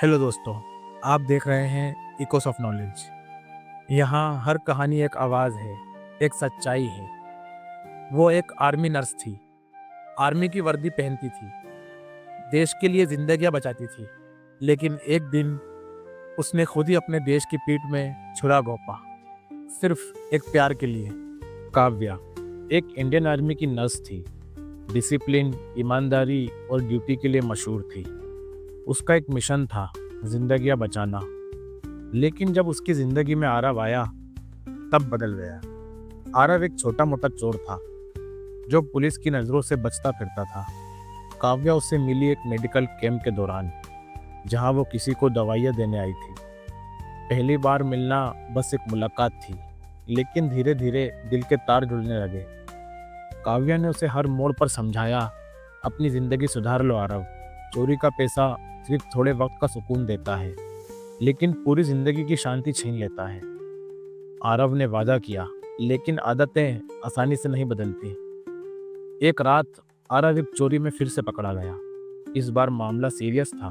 Hello दोस्तों, आप देख रहे हैं इकोस ऑफ नॉलेज। यहाँ हर कहानी एक आवाज़ है, एक सच्चाई है। वो एक आर्मी नर्स थी, आर्मी की वर्दी पहनती थी, देश के लिए जिंदगियां बचाती थी। लेकिन एक दिन उसने खुद ही अपने देश की पीठ में छुरा घोंपा, सिर्फ एक प्यार के लिए। काव्या एक इंडियन आर्मी की नर्स थी, डिसिप्लिन, ईमानदारी और ड्यूटी के लिए मशहूर थी। उसका एक मिशन था, जिंदगियां बचाना। लेकिन जब उसकी जिंदगी में आरव आया, तब बदल गया। आरव एक छोटा मोटा चोर था, जो पुलिस की नज़रों से बचता फिरता था। काव्या उससे मिली एक मेडिकल कैंप के दौरान, जहां वो किसी को दवाइयां देने आई थी। पहली बार मिलना बस एक मुलाकात थी, लेकिन धीरे धीरे दिल के तार जुड़ने लगे। काव्या ने उसे हर मोड़ पर समझाया, अपनी जिंदगी सुधार लो आरव, चोरी का पैसा सिर्फ थोड़े वक्त का सुकून देता है, लेकिन पूरी जिंदगी की शांति छीन लेता है। आरव ने वादा किया, लेकिन आदतें आसानी से नहीं बदलती। एक रात आरव एक चोरी में फिर से पकड़ा गया। इस बार मामला सीरियस था।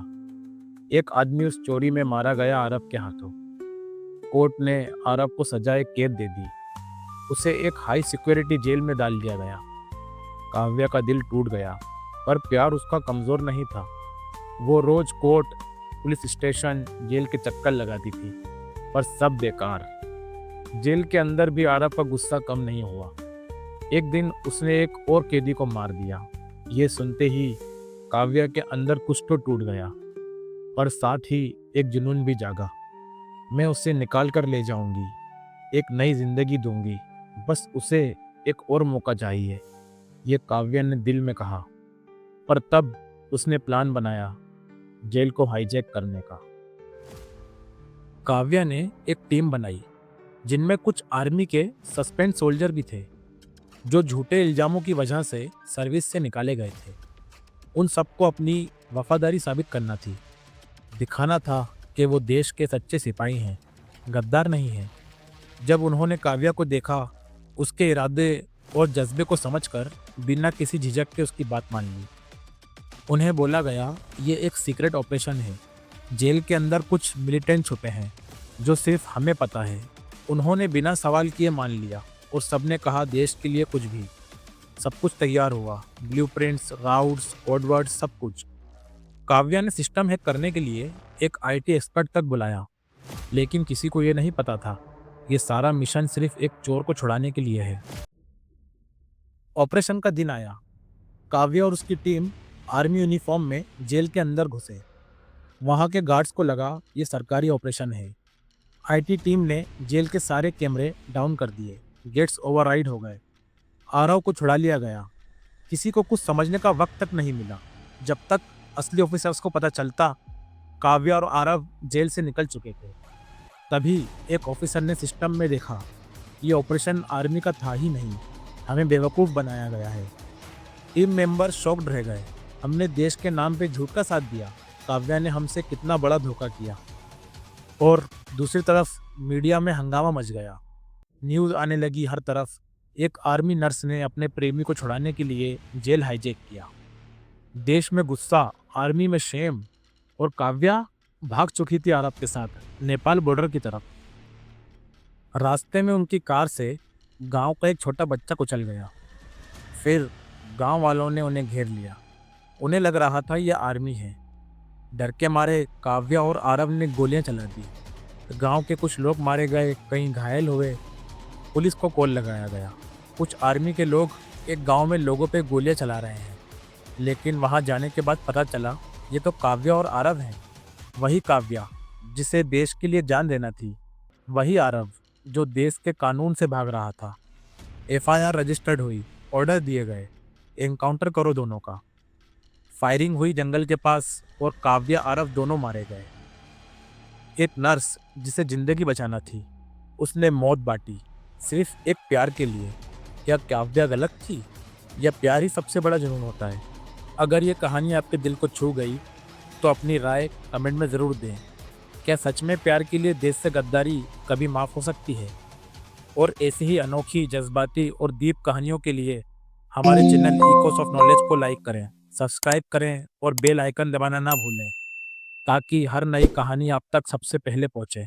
एक आदमी उस चोरी में मारा गया आरव के हाथों। कोर्ट ने आरव को सजाए कैद दे दी। उसे एक हाई सिक्योरिटी जेल में डाल दिया गया। काव्या का दिल टूट गया, पर प्यार उसका कमजोर नहीं था। वो रोज कोर्ट, पुलिस स्टेशन, जेल के चक्कर लगाती थी, पर सब बेकार। जेल के अंदर भी आरव का गुस्सा कम नहीं हुआ। एक दिन उसने एक और कैदी को मार दिया। ये सुनते ही काव्या के अंदर कुछ तो टूट गया, पर साथ ही एक जुनून भी जागा। मैं उसे निकाल कर ले जाऊंगी, एक नई जिंदगी दूंगी, बस उसे एक और मौका चाहिए, ये काव्या ने दिल में कहा। पर तब उसने प्लान बनाया, जेल को हाईजैक करने का। काव्या ने एक टीम बनाई, जिनमें कुछ आर्मी के सस्पेंड सोल्जर भी थे, जो झूठे इल्जामों की वजह से सर्विस से निकाले गए थे। उन सबको अपनी वफादारी साबित करना थी, दिखाना था कि वो देश के सच्चे सिपाही हैं, गद्दार नहीं हैं। जब उन्होंने काव्या को देखा, उसके इरादे और जज्बे को समझकर बिना किसी झिझक के उसकी बात मान ली। उन्हें बोला गया, ये एक सीक्रेट ऑपरेशन है, जेल के अंदर कुछ मिलिटेंट छुपे हैं, जो सिर्फ हमें पता है। उन्होंने बिना सवाल किए मान लिया, और सबने कहा देश के लिए कुछ भी। सब कुछ तैयार हुआ, ब्लूप्रिंट्स, राउट्स, कोडवर्ड्स, सब कुछ। काव्या ने सिस्टम हैक करने के लिए एक आईटी एक्सपर्ट तक बुलाया, लेकिन किसी को ये नहीं पता था, ये सारा मिशन सिर्फ एक चोर को छुड़ाने के लिए है। ऑपरेशन का दिन आया। काव्या और उसकी टीम आर्मी यूनिफॉर्म में जेल के अंदर घुसे। वहां के गार्ड्स को लगा ये सरकारी ऑपरेशन है। आईटी टीम ने जेल के सारे कैमरे डाउन कर दिए, गेट्स ओवरराइड हो गए। आरव को छुड़ा लिया गया। किसी को कुछ समझने का वक्त तक नहीं मिला। जब तक असली ऑफिसर्स को पता चलता, काव्या और आरव जेल से निकल चुके थे। तभी एक ऑफिसर ने सिस्टम में देखा, ये ऑपरेशन आर्मी का था ही नहीं, हमें बेवकूफ़ बनाया गया है। टीम मेंबर शॉक्ड रह गए। हमने देश के नाम पे झूठ का साथ दिया, काव्या ने हमसे कितना बड़ा धोखा किया। और दूसरी तरफ मीडिया में हंगामा मच गया। न्यूज़ आने लगी हर तरफ, एक आर्मी नर्स ने अपने प्रेमी को छुड़ाने के लिए जेल हाईजैक किया। देश में गुस्सा, आर्मी में शेम, और काव्या भाग चुकी थी आरब के साथ नेपाल बॉर्डर की तरफ। रास्ते में उनकी कार से गांव का एक छोटा बच्चा कुचल गया। फिर गांव वालों ने उन्हें घेर लिया। उन्हें लग रहा था यह आर्मी है। डर के मारे काव्या और आरव ने गोलियां चला दी। गांव के कुछ लोग मारे गए, कई घायल हुए। पुलिस को कॉल लगाया गया। कुछ आर्मी के लोग एक गांव में लोगों पे गोलियां चला रहे हैं, लेकिन वहां जाने के बाद पता चला ये तो काव्या और आरव हैं। वही काव्या जिसे देश के लिए जान देना थी, वही आरव जो देश के कानून से भाग रहा था। एफआईआर रजिस्टर्ड हुई, ऑर्डर दिए गए, एनकाउंटर करो दोनों का। फायरिंग हुई जंगल के पास, और काव्या आरव दोनों मारे गए। एक नर्स जिसे जिंदगी बचाना थी, उसने मौत बांटी, सिर्फ एक प्यार के लिए। क्या काव्या गलत थी, या प्यार ही सबसे बड़ा जुनून होता है? अगर ये कहानी आपके दिल को छू गई, तो अपनी राय कमेंट में ज़रूर दें। क्या सच में प्यार के लिए देश से गद्दारी कभी माफ़ हो सकती है? और ऐसी ही अनोखी, जज्बाती और डीप कहानियों के लिए हमारे चैनल इकोस ऑफ नॉलेज को लाइक करें, सब्सक्राइब करें और बेल आइकन दबाना ना भूलें। ताकि हर नई कहानी आप तक सबसे पहले पहुंचे।